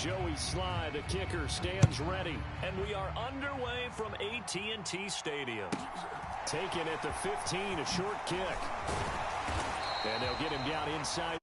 Joey Sly, the kicker, stands ready. And we are underway from AT&T Stadium. Taken at the 15, a short kick. And they'll get him down inside.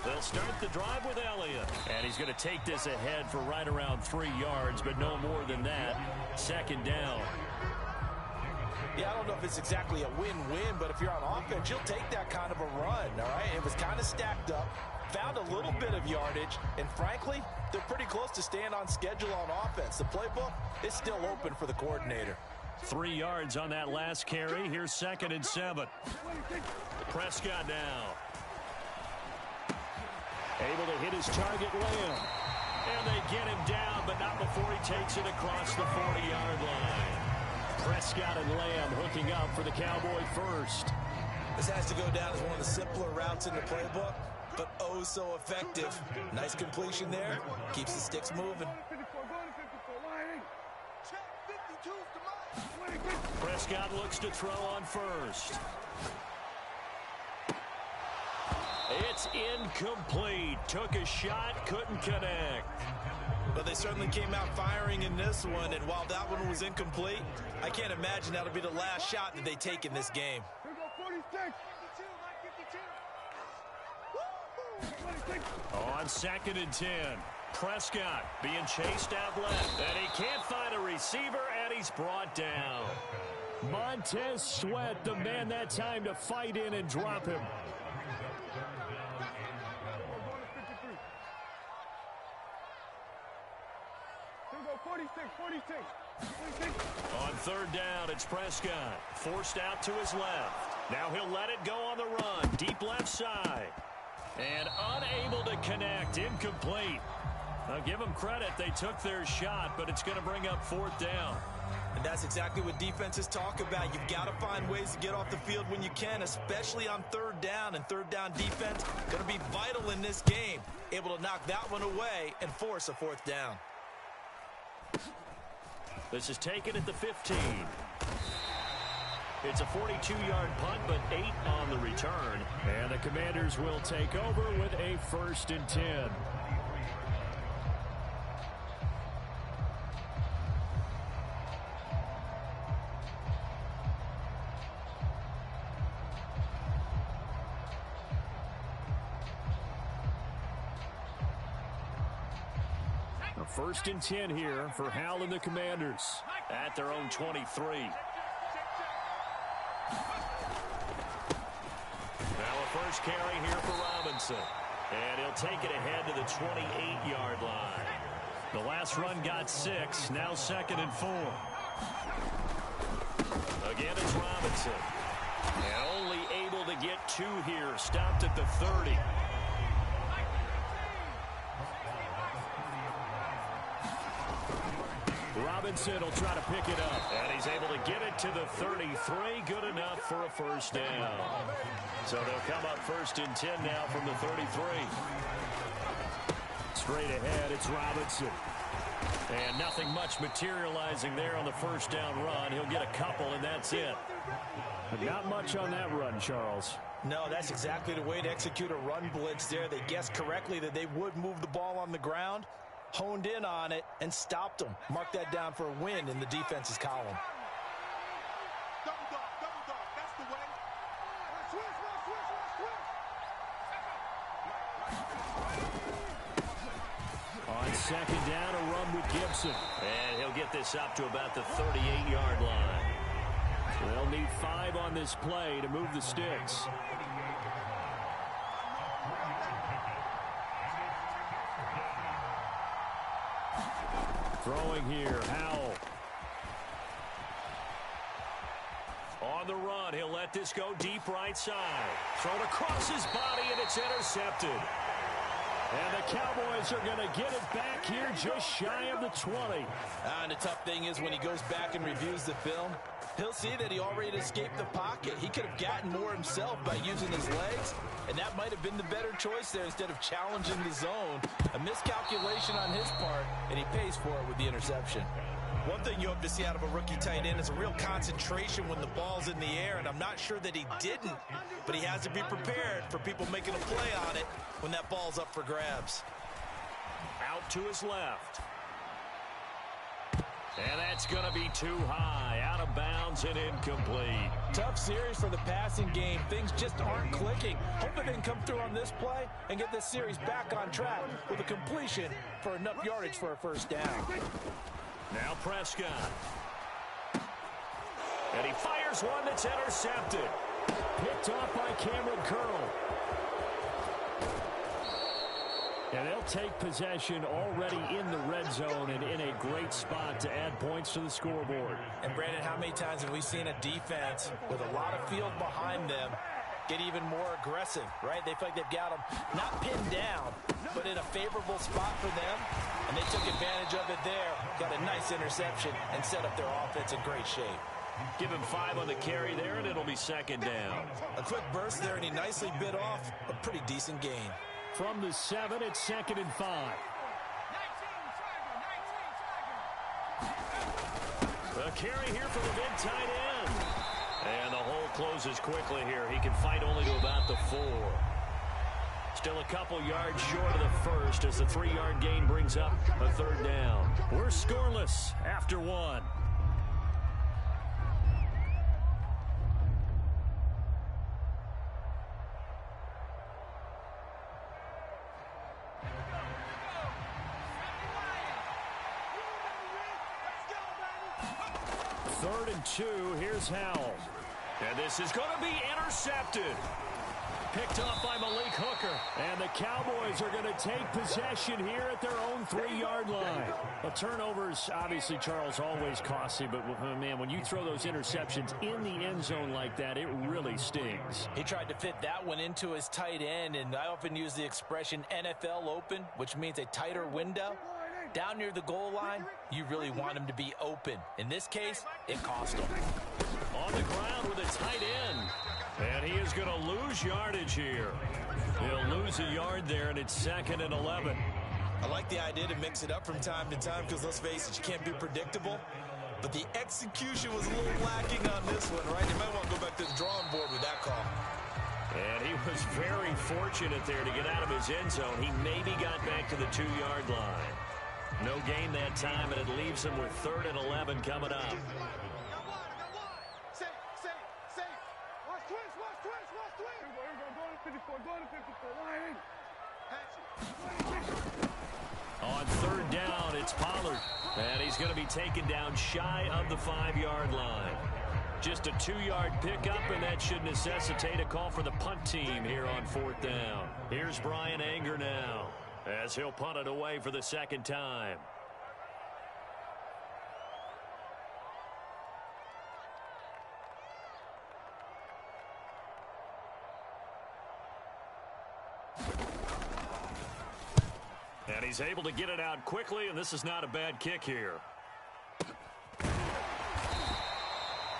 They'll start the drive with Elliott. And he's going to take this ahead for right around 3 yards, but no more than that. Second down. Yeah, I don't know if it's exactly a win-win, but if you're on offense, you'll take that kind of a run, all right? It was kind of stacked up, found a little bit of yardage, and frankly, they're pretty close to staying on schedule on offense. The playbook is still open for the coordinator. 3 yards on that last carry. Here's 2nd and 7. Prescott now. Able to hit his target, Lamb. And they get him down, but not before he takes it across the 40-yard line. Prescott and Lamb hooking up for the Cowboy first. This has to go down as one of the simpler routes in the playbook, but oh so effective. Nice completion there. Keeps the sticks moving. Prescott looks to throw on first. It's incomplete. Took a shot, couldn't connect. But they certainly came out firing in this one, and while that one was incomplete, I can't imagine that'll be the last shot that they take in this game. On 2nd and 10, Prescott being chased out left, and he can't find a receiver, and he's brought down. Montez Sweat, the man that time to fight in and drop him. On 3rd down, it's Prescott. Forced out to his left. Now he'll let it go on the run. Deep left side. And unable to connect. Incomplete. I'll give them credit. They took their shot, but it's going to bring up 4th down. And that's exactly what defenses talk about. You've got to find ways to get off the field when you can, especially on 3rd down. And 3rd down defense going to be vital in this game. Able to knock that one away and force a 4th down. This is taken at the 15. It's a 42-yard punt, but 8 on the return. And the Commanders will take over with a 1st and 10. A 1st and 10 here for Hal and the Commanders at their own 23. Now a first carry here for Robinson. And he'll take it ahead to the 28-yard line. The last run got 6. Now 2nd and 4. Again, it's Robinson. And only able to get 2 here. Stopped at the 30. Robinson will try to pick it up. And he's able to get it to the 33. Good enough for a 1st down. So they'll come up 1st and 10 now from the 33. Straight ahead, it's Robinson. And nothing much materializing there on the 1st down run. He'll get a couple, and that's it. But not much on that run, Charles. No, that's exactly the way to execute a run blitz there. They guessed correctly that they would move the ball on the ground, honed in on it, and stopped them. Mark that down for a win in the defense's column. That's the way. On 2nd down, a run with Gibson. And he'll get this up to about the 38-yard line. They'll need 5 on this play to move the sticks. Throwing here, Howell. On the run. He'll let this go deep right side. Thrown across his body, and it's intercepted. And the Cowboys are going to get it back here just shy of the 20. And the tough thing is when he goes back and reviews the film, he'll see that he already escaped the pocket. He could have gotten more himself by using his legs, and that might have been the better choice there instead of challenging the zone. A miscalculation on his part, and he pays for it with the interception. One thing you hope to see out of a rookie tight end is a real concentration when the ball's in the air, and I'm not sure that he didn't, but he has to be prepared for people making a play on it when that ball's up for grabs. Out to his left. And that's going to be too high, out of bounds and incomplete. Tough series for the passing game. Things just aren't clicking. Hoping they can come through on this play and get this series back on track with a completion for enough yardage for a first down. Now Prescott. And he fires one that's intercepted. Picked off by Cameron Curl. And they'll take possession already in the red zone and in a great spot to add points to the scoreboard. And Brandon, how many times have we seen a defense with a lot of field behind them get even more aggressive, right? They feel like they've got them not pinned down, but in a favorable spot for them. And they took advantage of it there. Got a nice interception and set up their offense in great shape. Give him 5 on the carry there, and it'll be second down. A quick burst there, and he nicely bit off a pretty decent gain. From the 7, it's 2nd and 5. The carry here for the big tight end. And the hole closes quickly here. He can fight only to about the 4. Still a couple yards short of the first as the 3-yard gain brings up a third down. We're scoreless after 1. Third and 2, here's Howell. And this is going to be intercepted. Picked off by Malik Hooker. And the Cowboys are going to take possession here at their own 3-yard line. The turnovers, obviously, Charles, always costly. But, man, when you throw those interceptions in the end zone like that, it really stings. He tried to fit that one into his tight end, and I often use the expression NFL open, which means a tighter window. Down near the goal line, you really want him to be open. In this case, it cost him. On the ground with a tight end. And he is going to lose yardage here. He'll lose a yard there, and it's 2nd and 11. I like the idea to mix it up from time to time because, let's face it, you can't be predictable. But the execution was a little lacking on this one, right? You might want to go back to the drawing board with that call. And he was very fortunate there to get out of his end zone. He maybe got back to the 2-yard line. No gain that time, and it leaves him with 3rd and 11 coming up. On 3rd down, it's Pollard. And he's going to be taken down shy of the 5-yard line. Just a 2-yard pickup, and that should necessitate a call for the punt team here on 4th down. Here's Brian Anger now, as he'll punt it away for the 2nd time. And he's able to get it out quickly, and this is not a bad kick here.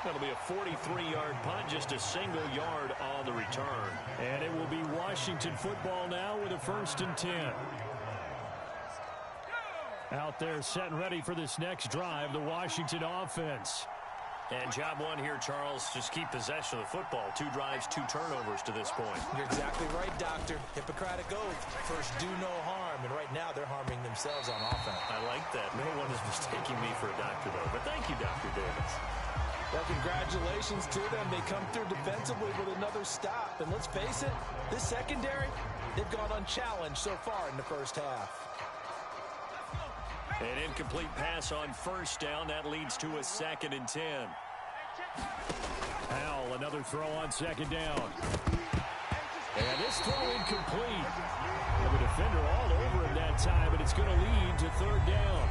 That'll be a 43-yard punt, just a single yard on the return. And it will be Washington football now with a 1st and 10. Out there set and ready for this next drive, the Washington offense. And job 1 here, Charles, just keep possession of the football. 2 drives, 2 turnovers to this point. You're exactly right, Doctor. Hippocratic oath. First, do no harm. And right now, they're harming themselves on offense. I like that. No one is mistaking me for a doctor, though. But thank you, Dr. Davis. Well, congratulations to them. They come through defensively with another stop. And let's face it, this secondary, they've gone unchallenged so far in the first half. An incomplete pass on 1st down. That leads to a 2nd and 10. Howell, another throw on 2nd down. And this throw incomplete. And the defender all over him that time, but it's going to lead to 3rd down.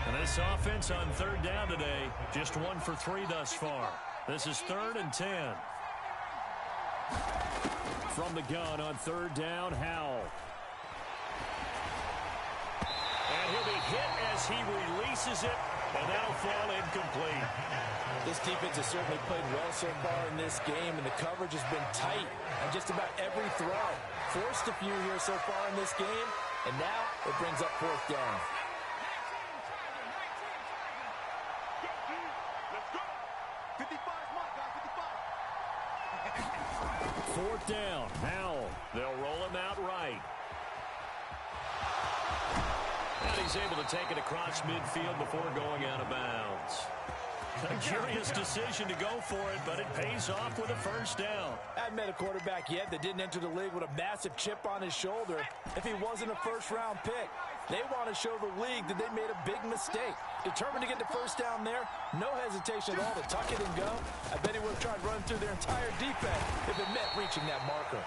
And this offense on 3rd down today, just 1 for 3 thus far. This is 3rd and 10. From the gun on 3rd down, Howell. And he'll be hit as he releases it, and that'll fall incomplete. This defense has certainly played well so far in this game, and the coverage has been tight on just about every throw. Forced a few here so far in this game, and now it brings up 4th down. Let's go. 55 mark, guys, 55. 4th down, Howell. They'll roll him out right. And he's able to take it across midfield before going out of bounds. A curious decision to go for it, but it pays off with a 1st down. I haven't met a quarterback yet that didn't enter the league with a massive chip on his shoulder if he wasn't a 1st-round pick. They want to show the league that they made a big mistake. Determined to get the 1st down there, no hesitation at all to tuck it and go. I bet he would have tried running through their entire defense if it meant reaching that marker.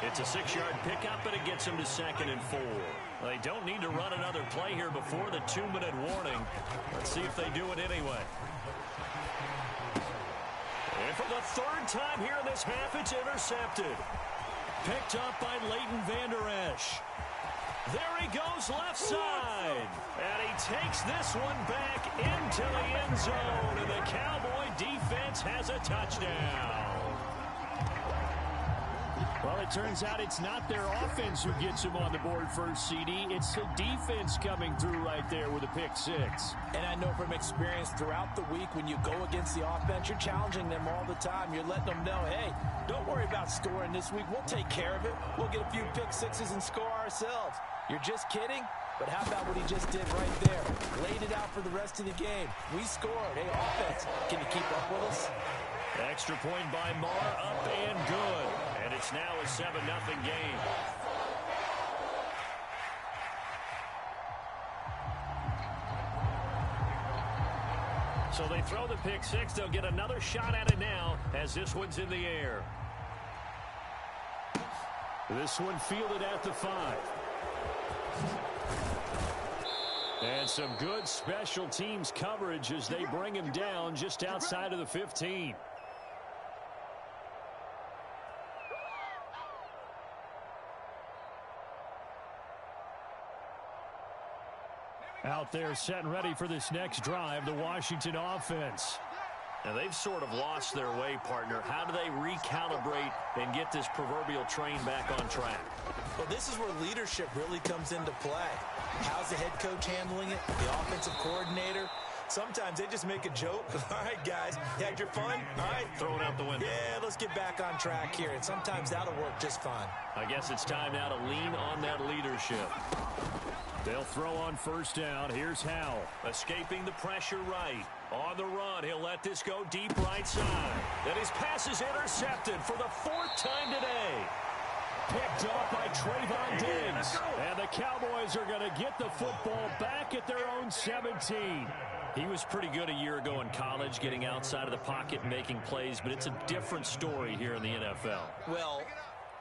It's a 6-yard pickup, and it gets him to 2nd and 4. They don't need to run another play here before the 2-minute warning. Let's see if they do it anyway. And for the 3rd time here in this half, it's intercepted. Picked up by Leighton Vander Esch. There he goes left side. And he takes this one back into the end zone. And the Cowboy defense has a touchdown. Well, it turns out it's not their offense who gets him on the board first, CD. It's the defense coming through right there with a pick 6. And I know from experience throughout the week when you go against the offense, you're challenging them all the time. You're letting them know, hey, don't worry about scoring this week. We'll take care of it. We'll get a few pick 6s and score ourselves. You're just kidding? But how about what he just did right there? Laid it out for the rest of the game. We scored. Hey, offense, can you keep up with us? Extra point by Marr, up and good. And it's now a 7-0 game. So they throw the pick 6. They'll get another shot at it now as this one's in the air. This one fielded at the 5. And some good special teams coverage as they bring him down just outside of the 15. Out there set and ready for this next drive, the Washington offense. Now they've sort of lost their way, partner. How do they recalibrate and get this proverbial train back on track? Well, this is where leadership really comes into play. How's the head coach handling it? The offensive coordinator? Sometimes they just make a joke. All right, guys, you had your fun? All right. Throw it out the window. Yeah, let's get back on track here. And sometimes that'll work just fine. I guess it's time now to lean on that leadership. They'll throw on 1st down. Here's Howell. Escaping the pressure right. On the run, he'll let this go deep right side. Then his pass is intercepted for the 4th time today. Picked up by Trayvon Diggs. And the Cowboys are going to get the football back at their own 17. He was pretty good a year ago in college, getting outside of the pocket and making plays, but it's a different story here in the NFL. Well,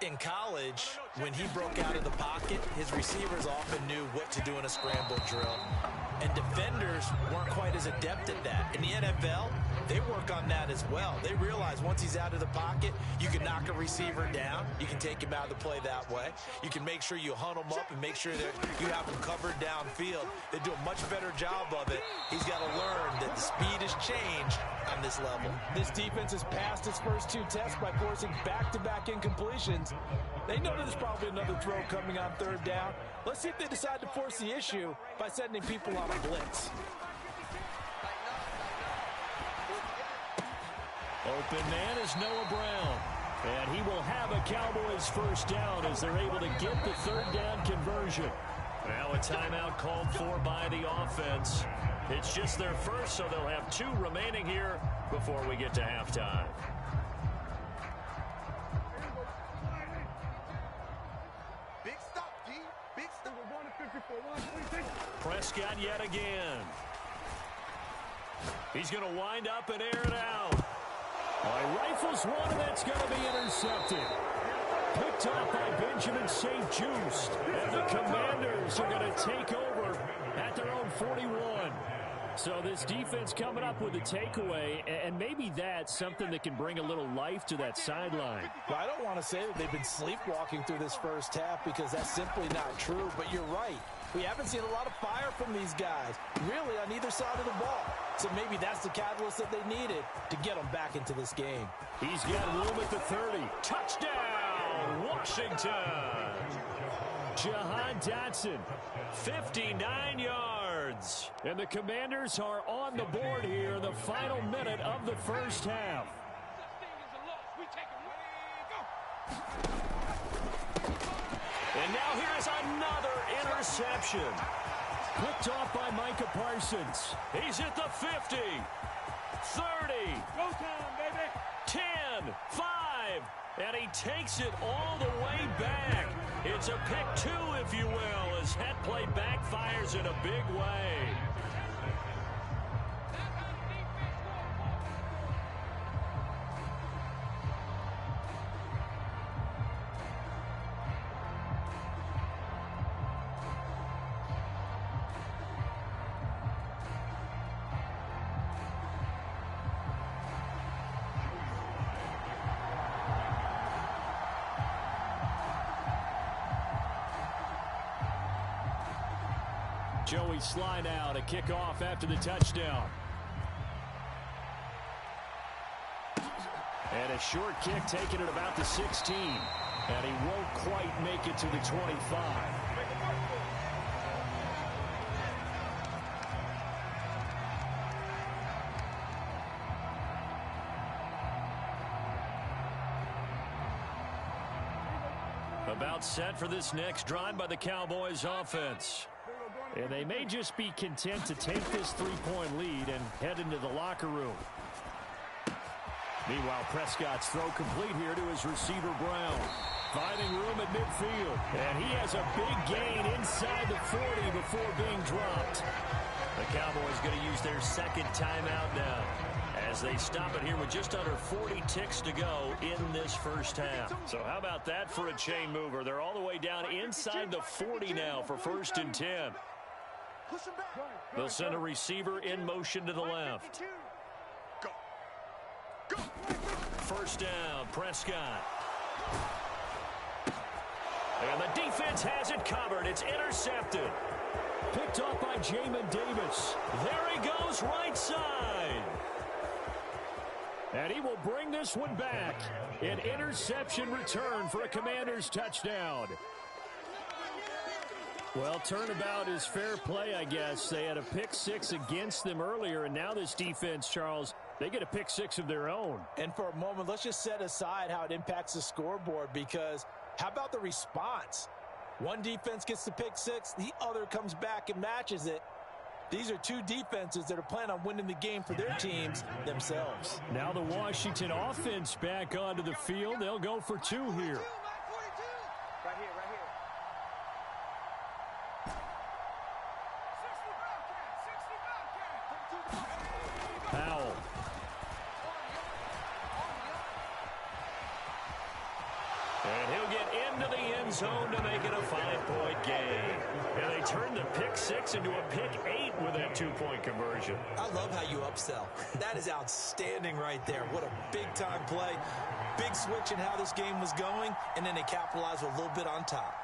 in college, when he broke out of the pocket, his receivers often knew what to do in a scramble drill. And defenders weren't quite as adept at that. In the NFL, they work on that as well. They realize once he's out of the pocket, you can knock a receiver down. You can take him out of the play that way. You can make sure you hunt him up and make sure that you have him covered downfield. They do a much better job of it. He's got to learn that the speed has changed on this level. This defense has passed its first 2 tests by forcing back-to-back incompletions. They know there's probably another throw coming on 3rd down. Let's see if they decide to force the issue by sending people on a blitz. Open man is Noah Brown. And he will have a Cowboys 1st down as they're able to get the 3rd down conversion. Now a timeout called for by the offense. It's just their first, so they'll have 2 remaining here before we get to halftime. Big stop, G. Big stop. Prescott yet again. He's going to wind up and air it out. He rifles one, and that's going to be intercepted. Picked up by Benjamin St. Just. And the Commanders are going to take over at their own 41. So this defense coming up with a takeaway, and maybe that's something that can bring a little life to that sideline. Well, I don't want to say that they've been sleepwalking through this first half because that's simply not true, but you're right. We haven't seen a lot of fire from these guys, really, on either side of the ball. So maybe that's the catalyst that they needed to get them back into this game. He's got room at the 30. Touchdown, Washington. Jahan Dotson, 59 yards. And the Commanders are on the board here in the final minute of the first half. And now here is another interception. Picked off by Micah Parsons. He's at the 50, 30, Go time, baby. 10, 5, and he takes it all the way back. It's a pick two, if you will, as that play backfires in a big way. Joey Sly now to kick off after the touchdown. And a short kick taken at about the 16. And he won't quite make it to the 25. About set for this next drive by the Cowboys offense. And they may just be content to take this three-point lead and head into the locker room. Meanwhile, Prescott's throw complete here to his receiver, Brown. Finding room at midfield. And he has a big gain inside the 40 before being dropped. The Cowboys going to use their second timeout now, as they stop it here with just under 40 ticks to go in this first half. So how about that for a chain mover? They're all the way down inside the 40 now for 1st and 10. They'll send a receiver in motion to the left. First down, Prescott. And the defense has it covered. It's intercepted. Picked off by Jamin Davis. There he goes, right side. And he will bring this one back. An interception return for a Commanders touchdown. Well, turnabout is fair play, I guess. They had a pick six against them earlier, and now this defense, Charles, they get a pick six of their own. And for a moment, let's just set aside how it impacts the scoreboard, because how about the response? One defense gets the pick six, the other comes back and matches it. These are two defenses that are planning on winning the game for their teams themselves. Now the Washington offense back onto the field. They'll go for two here. Right here, right here. Powell. And he'll get into the end zone to make it a 5-point game. And they turn the pick six into a pick 8 with that 2-point conversion. I love how you upsell. That is outstanding right there. What a big-time play. Big switch in how this game was going, and then they capitalized with a little bit on top.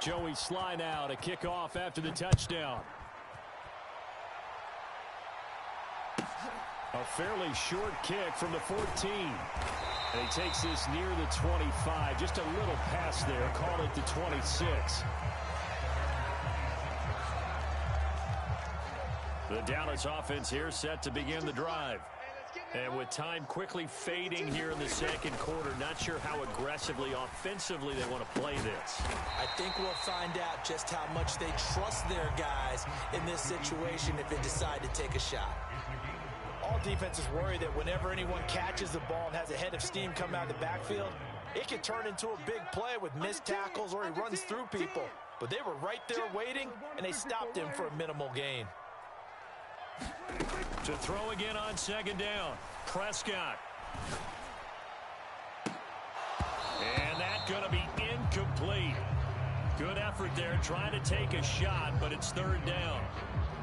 Joey Sly now to kick off after the touchdown. A fairly short kick from the 14. And he takes this near the 25. Just a little pass there. Call it the 26. The Dallas offense here set to begin the drive. And with time quickly fading here in the second quarter, not sure how aggressively, offensively they want to play this. I think we'll find out just how much they trust their guys in this situation if they decide to take a shot. All defenses worry that whenever anyone catches the ball and has a head of steam come out of the backfield, it can turn into a big play with missed tackles or he runs through people. But they were right there waiting, and they stopped him for a minimal gain. To throw again on second down, Prescott. And that's going to be incomplete. Good effort there trying to take a shot, but it's third down.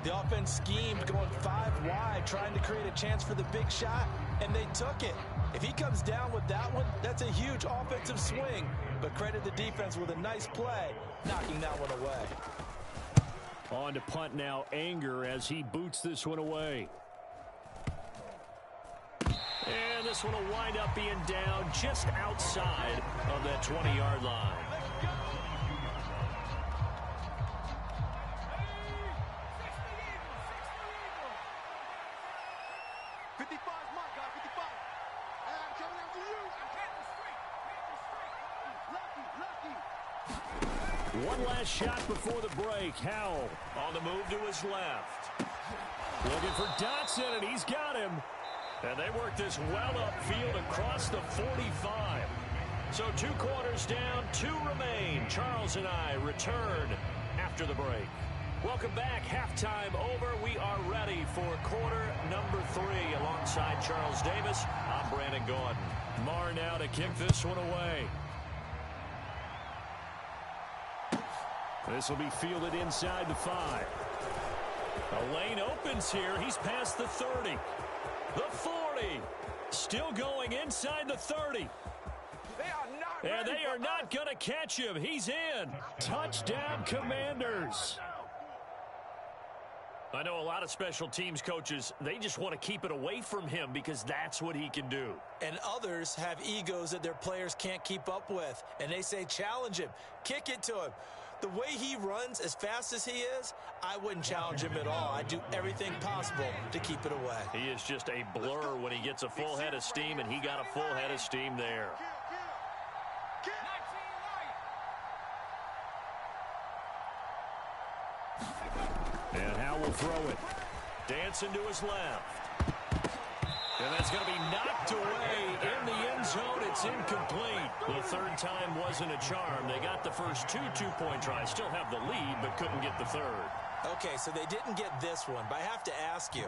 The offense schemed going 5 wide, trying to create a chance for the big shot, and they took it. If he comes down with that one, that's a huge offensive swing. But credit the defense with a nice play, knocking that one away. On to punt now, Anger, as he boots this one away. And this one will wind up being down just outside of that 20-yard line. One last shot before the break. Howell on the move to his left. Looking for Dotson, and he's got him. And they work this well upfield across the 45. So 2 quarters down, 2 remain. Charles and I return after the break. Welcome back. Halftime over. We are ready for quarter number 3 alongside Charles Davis. I'm Brandon Gordon. Marr now to kick this one away. This will be fielded inside the 5. A lane opens here. He's past the 30. The 40. Still going inside the 30. And they are not going to catch him. He's in. Touchdown, Commanders. I know a lot of special teams coaches, they just want to keep it away from him because that's what he can do. And others have egos that their players can't keep up with. And they say, challenge him. Kick it to him. The way he runs, as fast as he is, I wouldn't challenge him at all. I'd do everything possible to keep it away. He is just a blur when he gets a full head of steam, and he got a full head of steam there. And Howell will throw it. Dancing to his left. And that's going to be knocked away in the end zone. It's incomplete. The third time wasn't a charm. They got the first 2 two-point tries. Still have the lead, but couldn't get the third. Okay, so they didn't get this one, but I have to ask you,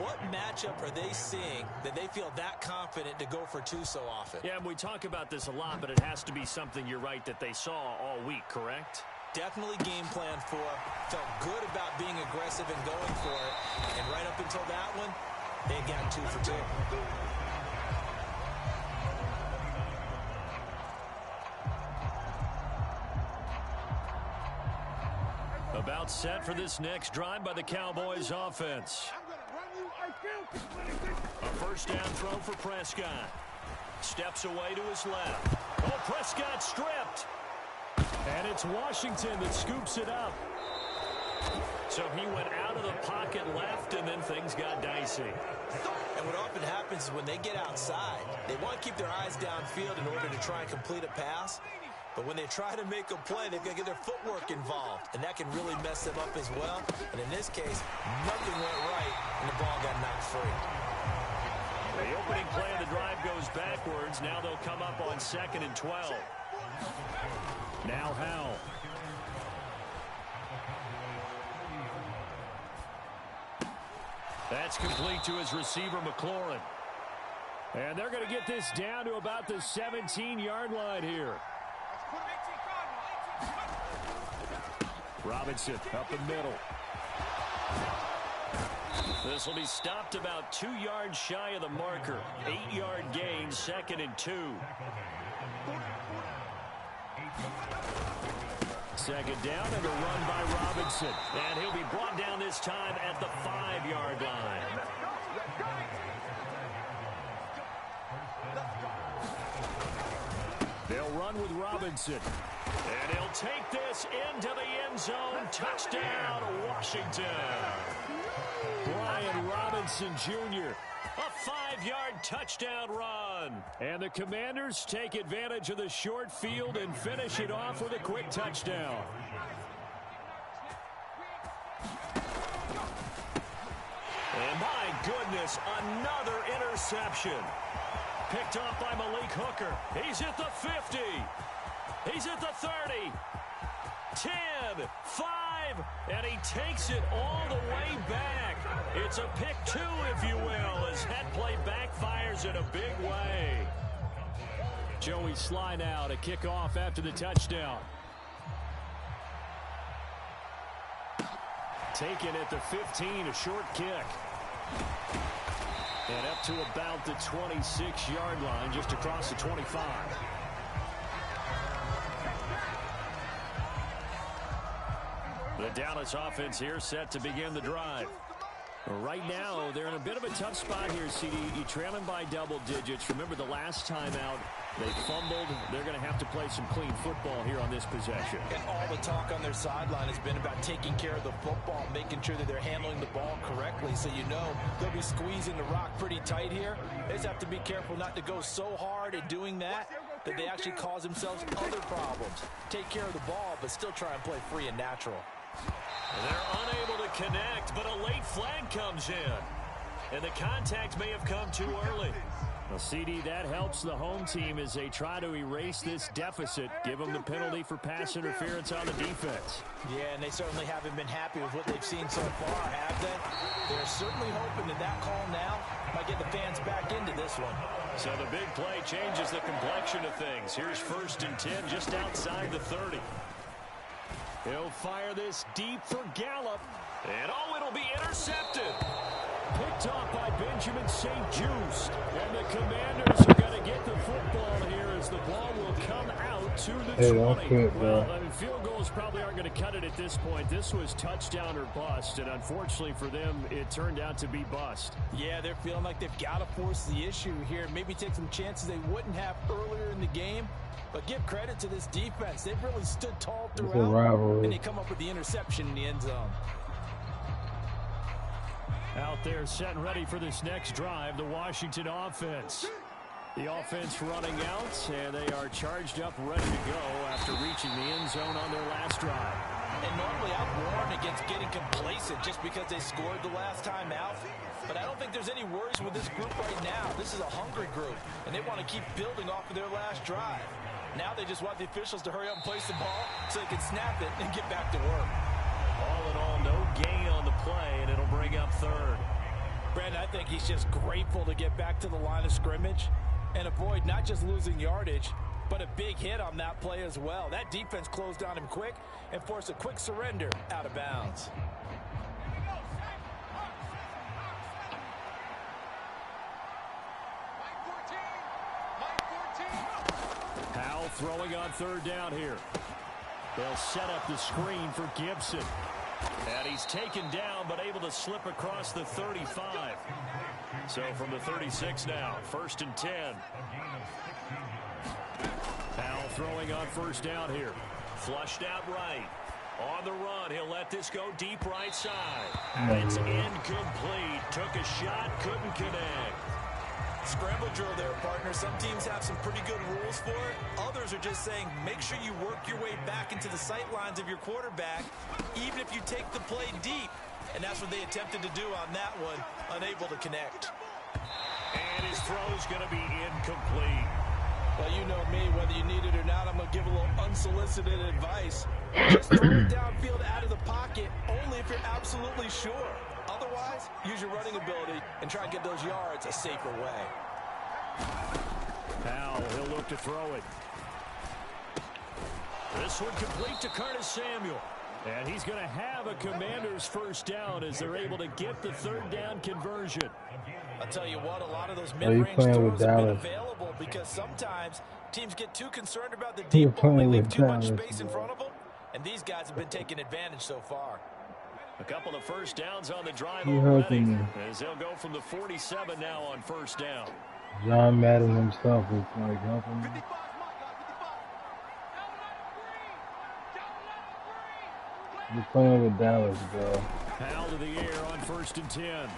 what matchup are they seeing that they feel that confident to go for 2 so often? Yeah, we talk about this a lot, but it has to be something, you're right, that they saw all week, correct? Definitely game plan for, felt good about being aggressive and going for it, and right up until that one, they got 2 for 2. About set for this next drive by the Cowboys offense. A first down throw for Prescott. Steps away to his left. Oh, Prescott stripped. And it's Washington that scoops it up. So he went out of the pocket left, and then things got dicey. And what often happens is when they get outside, they want to keep their eyes downfield in order to try and complete a pass. But when they try to make a play, they've got to get their footwork involved, and that can really mess them up as well. And in this case, nothing went right, and the ball got knocked free. The opening play of the drive goes backwards. Now they'll come up on 2nd and 12. Now Howell. That's complete to his receiver, McLaurin. And they're going to get this down to about the 17-yard line here. Robinson up the middle. This will be stopped about 2 yards shy of the marker. 8-yard gain, 2nd and 2. Second down and a run by Robinson. And he'll be brought down this time at the 5-yard line. They'll run with Robinson. And he'll take this into the end zone. Touchdown, Washington. Brian Robinson Jr., a 5-yard touchdown run. And the Commanders take advantage of the short field and finish it off with a quick touchdown. And my goodness, another interception. Picked off by Malik Hooker. He's at the 50. He's at the 30. 10, 5, and he takes it all the way back. It's a pick 2, if you will, as that play backfires in a big way. Joey Sly now to kick off after the touchdown. taken at the 15, a short kick. And up to about the 26-yard line, just across the 25. The Dallas offense here set to begin the drive. Right now, they're in a bit of a tough spot here, CD. You're trailing by double digits. Remember the last time out, they fumbled. They're going to have to play some clean football here on this possession. And all the talk on their sideline has been about taking care of the football, making sure that they're handling the ball correctly. So you know they'll be squeezing the rock pretty tight here. They just have to be careful not to go so hard in doing that they actually cause themselves other problems. Take care of the ball, but still try and play free and natural. They're unable to connect, but a late flag comes in. And the contact may have come too early. Well, CD, that helps the home team as they try to erase this deficit, give them the penalty for pass interference on the defense. Yeah, and they certainly haven't been happy with what they've seen so far, have they? They're certainly hoping that call now might get the fans back into this one. So the big play changes the complexion of things. Here's 1st and 10 just outside the 30. He'll fire this deep for Gallup. And it'll be intercepted. Picked off by Benjamin St. Just. And the Commanders are going to get the football here as the ball will come out to the 20. Well, field goals probably aren't going to cut it at this point. This was touchdown or bust, and unfortunately for them, it turned out to be bust. Yeah, they're feeling like they've got to force the issue here. Maybe take some chances they wouldn't have earlier in the game. But give credit to this defense. They've really stood tall throughout, and they come up with the interception in the end zone. Out there set and ready for this next drive, the Washington offense. The offense running out, and they are charged up, ready to go after reaching the end zone on their last drive. And normally I've warned against getting complacent just because they scored the last time out. But I don't think there's any worries with this group right now. This is a hungry group, and they want to keep building off of their last drive. Now they just want the officials to hurry up and place the ball so they can snap it and get back to work. All in all, no gain on the play, and it'll bring up 3rd. Brandon, I think he's just grateful to get back to the line of scrimmage and avoid not just losing yardage, but a big hit on that play as well. That defense closed on him quick and forced a quick surrender out of bounds. Powell throwing on 3rd down here. They'll set up the screen for Gibson. And he's taken down, but able to slip across the 35. So from the 36 now, 1st and 10. Powell throwing on 1st down here. Flushed out right. On the run, he'll let this go deep right side. It's incomplete. Took a shot, couldn't connect. Scramble drill there, partner. Some teams have some pretty good rules for it. Others are just saying make sure you work your way back into the sight lines of your quarterback, even if you take the play deep. And that's what they attempted to do on that one, unable to connect. And his throw's going to be incomplete. Well, you know me, whether you need it or not, I'm going to give a little unsolicited advice. Just throw it downfield out of the pocket, only if you're absolutely sure. Otherwise, use your running ability and try and get those yards a safer way. Powell, he'll look to throw it. This one complete to Curtis Samuel. And he's going to have a Commanders 1st down as they're able to get the 3rd down conversion. I'll tell you what, a lot of those mid-range throws have been available because sometimes teams get too concerned about the deep ball. They leave too much space in front of them, and these guys have been taking advantage so far. A couple of 1st downs on the drive already, as they'll go from the 47 now on 1st down. John Madden himself is like helping me. You're playing with Dallas, bro. Powell to the air on 1st and 10.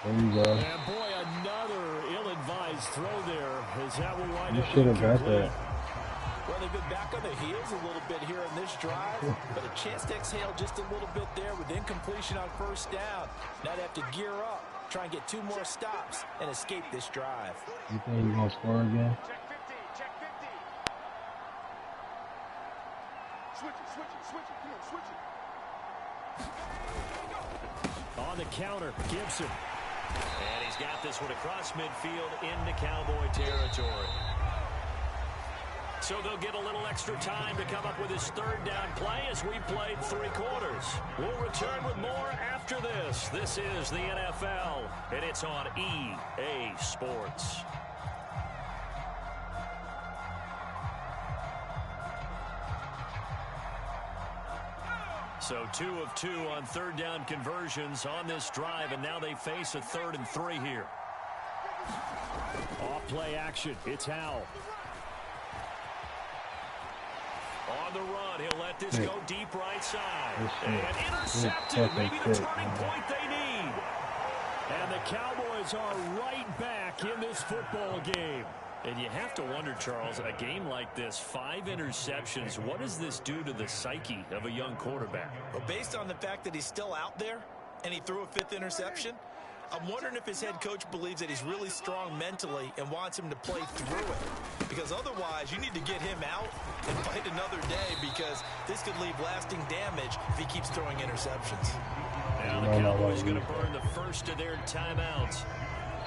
There you go. And boy, another ill-advised throw there. Is that will wind you up should have got that. Well, they've been back on their heels a little bit here in this drive, but a chance to exhale just a little bit there with incompletion on 1st down. Now they have to gear up, try and get 2 more stops, and escape this drive. You think he's going to score again? Check 50, check 50. Switch it, come on, switch it. On the counter, Gibson. And he's got this one across midfield into Cowboy territory. So they'll get a little extra time to come up with his third down play as we played 3 quarters. We'll return with more after this. This is the NFL, and it's on EA Sports. So 2 of 2 on third down conversions on this drive, and now they face a 3rd and 3 here. Off play action. It's Howell. On the run, he'll let this go deep right side. And intercepted. Maybe the turning point they need. And the Cowboys are right back in this football game. And you have to wonder, Charles, a game like this, 5 interceptions, what does this do to the psyche of a young quarterback? Well, based on the fact that he's still out there and he threw a 5th interception, I'm wondering if his head coach believes that he's really strong mentally and wants him to play through it. Because otherwise, you need to get him out and fight another day, because this could leave lasting damage if he keeps throwing interceptions. Now the Cowboys going to burn the first of their timeouts.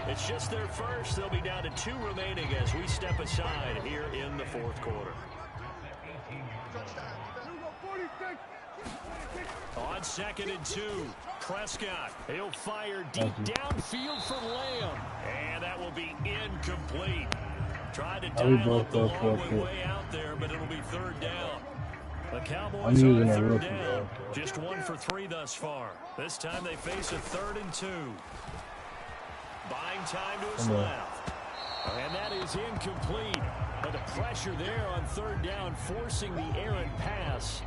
It's just their first. They'll be down to 2 remaining as we step aside here in the 4th quarter. On 2nd and 2, Prescott. He'll fire deep downfield for Lamb. And that will be incomplete. Tried to dial up the long way out there, but it'll be 3rd down. The Cowboys on 3rd down. Just 1 for 3 thus far. This time they face a 3rd and 2. Buying time to his left. And that is incomplete. But the pressure there on 3rd down, forcing the errant pass.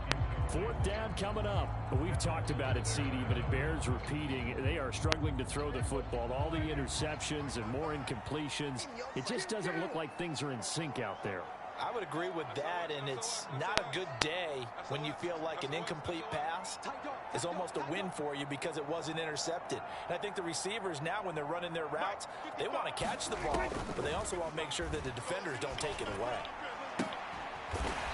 4th down coming up. We've talked about it, CD, but it bears repeating. They are struggling to throw the football. All the interceptions and more incompletions. It just doesn't look like things are in sync out there. I would agree with that, and it's not a good day when you feel like an incomplete pass is almost a win for you because it wasn't intercepted. And I think the receivers now, when they're running their routes, they want to catch the ball, but they also want to make sure that the defenders don't take it away.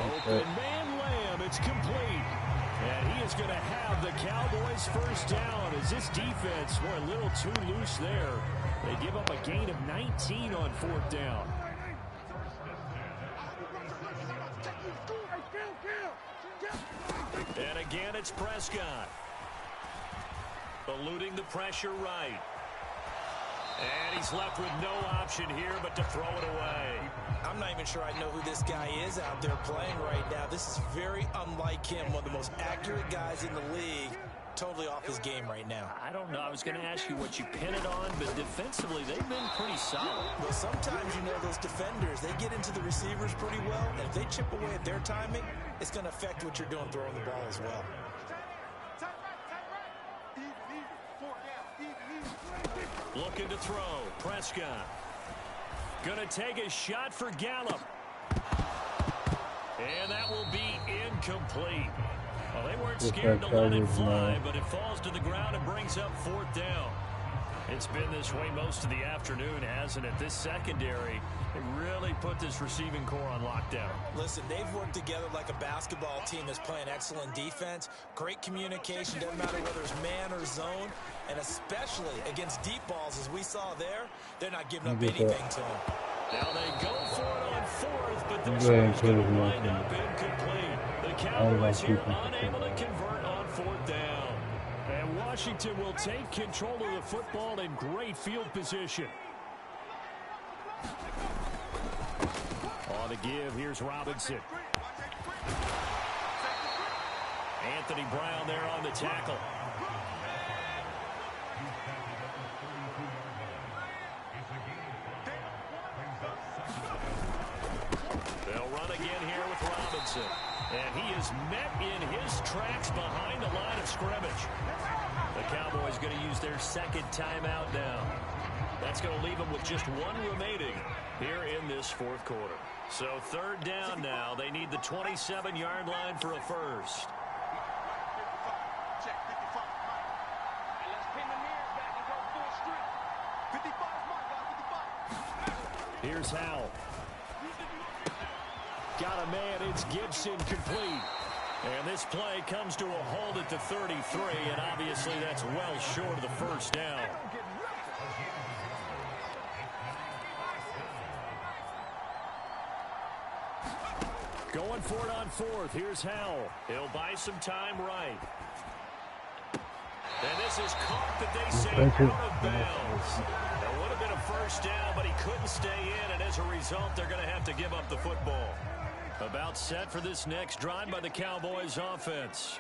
Open man Lamb, it's complete. And he is going to have the Cowboys first down as this defense were a little too loose there. They give up a gain of 19 on 4th down. And again, it's Prescott. Eluding the pressure right. And he's left with no option here but to throw it away. I'm not even sure I know who this guy is out there playing right now. This is very unlike him, one of the most accurate guys in the league. Totally off his game right now. I don't know. I was going to ask you what you pin it on, but defensively, they've been pretty solid. Well, sometimes, you know, those defenders, they get into the receivers pretty well, and if they chip away at their timing, it's going to affect what you're doing throwing the ball as well. Looking to throw. Prescott. Gonna take a shot for Gallup. And that will be incomplete. Well, they weren't scared to let it fly, but it falls to the ground and brings up 4th down. It's been this way most of the afternoon, hasn't it? This secondary, it really put this receiving core on lockdown. Listen, they've worked together like a basketball team that's playing excellent defense. Great communication, doesn't matter whether it's man or zone. And especially against deep balls, as we saw there, they're not giving up anything to them. Now they go for it on 4th, but this one's going to wind up incomplete. The Cowboys here unable to convert on 4th down. And Washington will take control of the football in great field position. On the give, here's Robinson. Anthony Brown there on the tackle. They'll run again here with Robinson. And he is met in his tracks behind the line of scrimmage. The Cowboys going to use their 2nd timeout now. That's going to leave them with just 1 remaining here in this 4th quarter. So 3rd down now. They need the 27-yard line for a first. Here's Howell. Got a man, it's Gibson, complete. And this play comes to a halt at the 33, and obviously that's well short of the first down. Going for it on fourth. Here's Howell. He'll buy some time right. And this is caught that they say out of bounds. That would have been a first down, but he couldn't stay in, and as a result, they're going to have to give up the football. About set for this next drive by the Cowboys offense.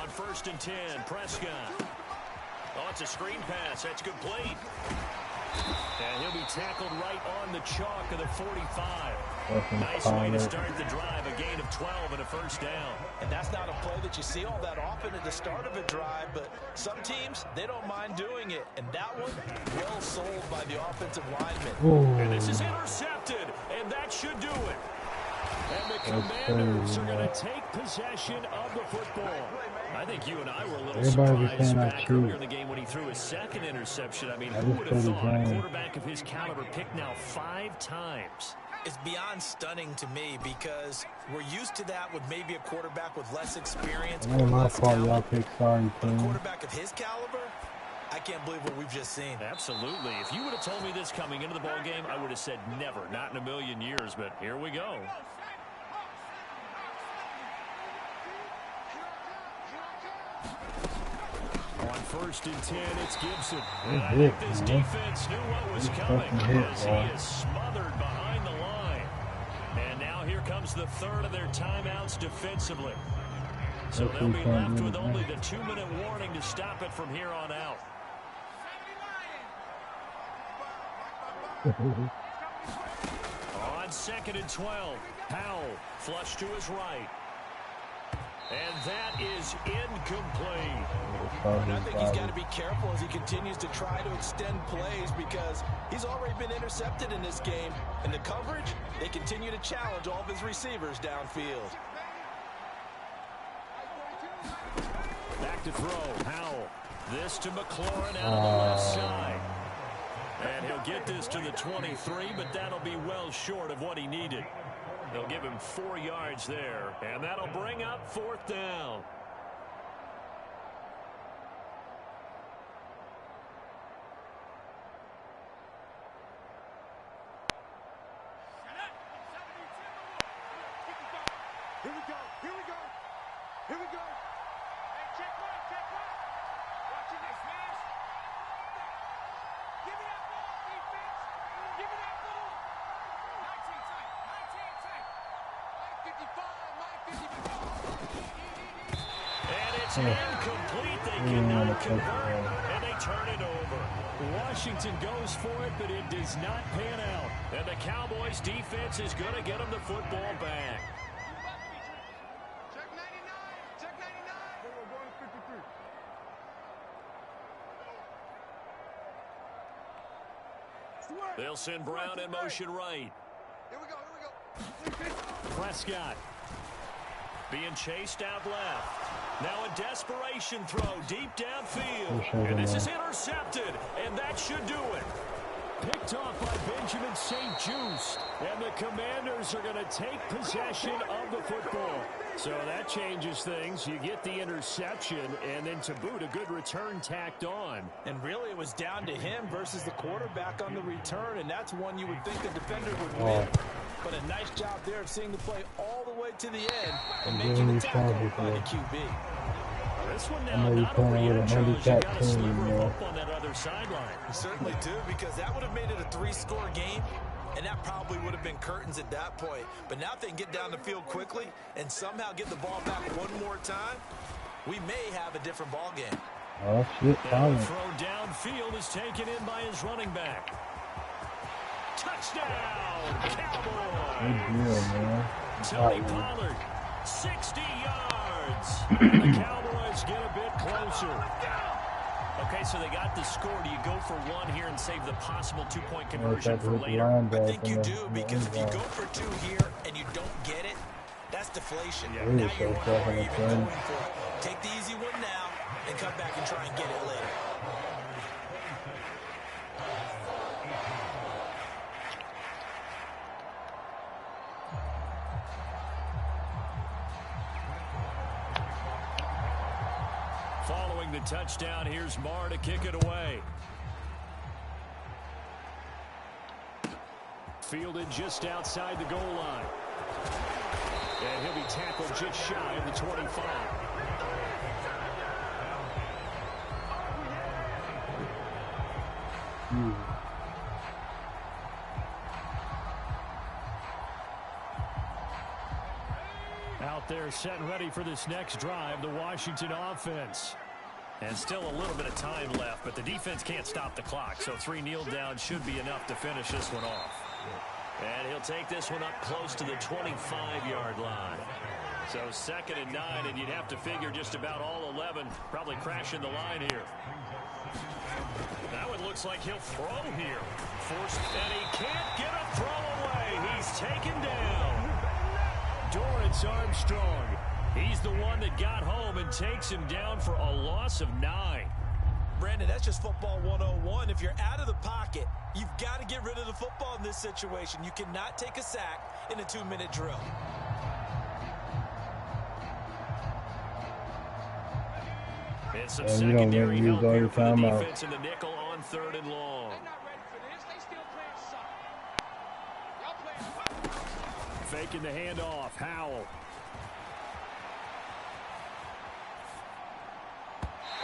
On 1st and 10, Prescott. Oh, it's a screen pass. That's complete. And he'll be tackled right on the chalk of the 45. Nice way to start the drive. A gain of 12 and a first down. And that's not a play that you see all that often at the start of a drive, but some teams, they don't mind doing it. And that one, well sold by the offensive lineman. Ooh. And this is intercepted, and that should do it. And the Commanders are going to take possession of the football. I think you and I were a little surprised back earlier in the game when he threw his second interception. I mean, who would have thought a quarterback of his caliber picked now 5 times? It's beyond stunning to me because we're used to that with maybe a quarterback with less experience. My fault, y'all pick sorry But a team. quarterback of his caliber, I can't believe what we've just seen. Absolutely. If you would have told me this coming into the ball game, I would have said never, not in a million years. But here we go. On 1st and 10, it's Gibson. And I think this defense knew what was coming as he is smothered behind the line. And now here comes the third of their timeouts defensively. So they'll be left with only the 2-minute warning to stop it from here on out. On 2nd and 12, Howell flush to his right. And that is incomplete. And I think he's got to be careful as he continues to try to extend plays because he's already been intercepted in this game. And the coverage, they continue to challenge all of his receivers downfield. Back to throw, Howell. This to McLaurin out on the left side. And he'll get this to the 23, but that'll be well short of what he needed. They'll give him 4 yards there, and that'll bring up 4th down. Here we go. Here we go. Here we go. Hey, check one. Check one. Watching this, man. Give me that ball, defense. Give me that ball. 19 tight. 19 tight. And it's incomplete. They cannot convert, and they turn it over. Washington goes for it, but it does not pan out. And the Cowboys' defense is going to get them the football back. Check 99. Check 99. We're going 53. They'll send Brown in motion right. Here we go. Here we go. Prescott being chased out left. Now a desperation throw deep downfield. And this is intercepted, and that should do it. Picked off by Benjamin St-Juste. And the Commanders are going to take possession of the football. So that changes things. You get the interception, and then to boot, a good return tacked on. And really, it was down to him versus the quarterback on the return, and that's one you would think the defender would win. But a nice job there of seeing the play all the way to the end and making the tackle by the QB. This one now not only intros, you got a sliver of hope on that other sideline. You certainly do, because that would have made it a 3-score game, and that probably would have been curtains at that point. But now if they can get down the field quickly and somehow get the ball back one more time, we may have a different ball game. Oh, shit. That throw downfield is taken in by his running back. Touchdown, Cowboys! Good deal, man. Tony Pollard, 60 yards. The Cowboys get a bit closer. Okay, so they got the score. Do you go for one here and save the possible 2-point conversion for later? I think you do, because if you go for 2 here and you don't get it, that's deflation. Yeah. Now you wonder where you're even going for it. Take the easy one now and come back and try and get it later. Following the touchdown, here's Marr to kick it away. Fielded just outside the goal line. And he'll be tackled just shy of the 25. Out there set and ready for this next drive, the Washington offense. And still a little bit of time left, but the defense can't stop the clock, so 3 kneel downs should be enough to finish this one off. And he'll take this one up close to the 25-yard line. So 2nd and 9, and you'd have to figure just about all 11 probably crashing the line here. That one looks like he'll throw here. Forced, and he can't get a throw away. He's taken down. Dorrance Armstrong. He's the one that got home and takes him down for a loss of 9. Brandon, that's just football 101. If you're out of the pocket, you've got to get rid of the football in this situation. You cannot take a sack in a 2-minute drill. And some secondary help here for the defense in the nickel on 3rd and long. Faking the handoff, Howell.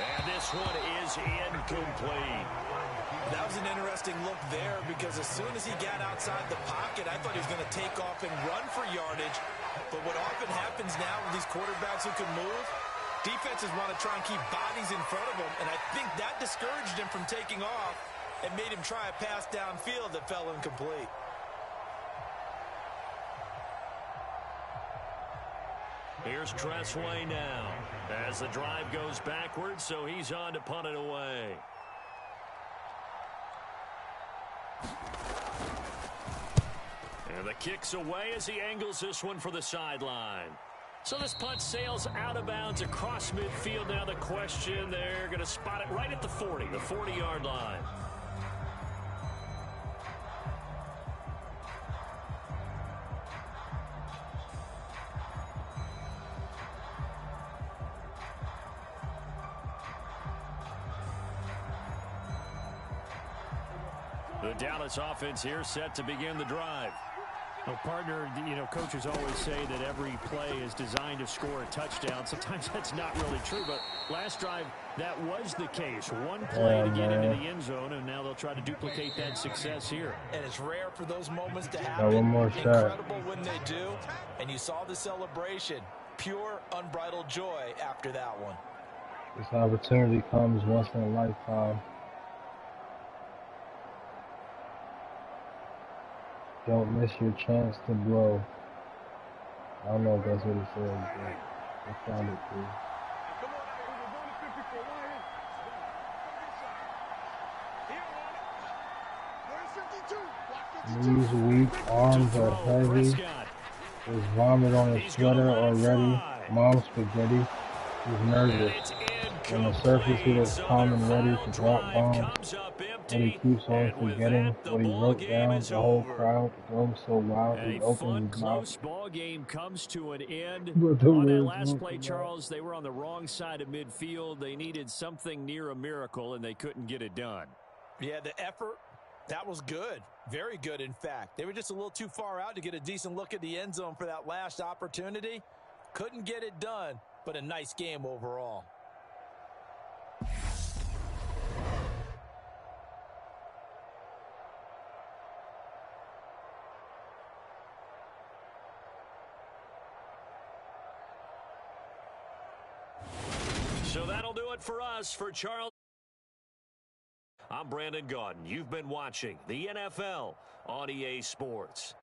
And this one is incomplete. That was an interesting look there because as soon as he got outside the pocket, I thought he was going to take off and run for yardage. But what often happens now with these quarterbacks who can move, defenses want to try and keep bodies in front of them, and I think that discouraged him from taking off and made him try a pass downfield that fell incomplete. Here's Tressway now as the drive goes backwards, so he's on to punt it away. And the kick's away as he angles this one for the sideline. So this punt sails out of bounds across midfield. Now the question, they're going to spot it right at the 40, the 40-yard line. The Dallas offense here set to begin the drive. Well, partner, coaches always say that every play is designed to score a touchdown. Sometimes that's not really true, but last drive, that was the case. One play to get into the end zone, and now they'll try to duplicate that success here. And it's rare for those moments to happen. One more shot. Incredible when they do. And you saw the celebration. Pure, unbridled joy after that one. This opportunity comes once in a lifetime. Don't miss your chance to blow. I don't know if that's what it says, but I found it cool. Knees weak, arms are heavy. There's vomit on his sweater already. Mom's spaghetti. He's nervous. On the surface, he looks calm and ready to drop bombs. But he keeps on forgetting what he wrote down. The whole crowd goes so wild. He opens his mouth. Close ball game comes to an end. On that last play, Charles, they were on the wrong side of midfield. They needed something near a miracle, and they couldn't get it done. Yeah, the effort, that was good. Very good, in fact. They were just a little too far out to get a decent look at the end zone for that last opportunity. Couldn't get it done, but a nice game overall. So that'll do it for us. For Charles, I'm Brandon Gaudin. You've been watching the NFL on EA Sports.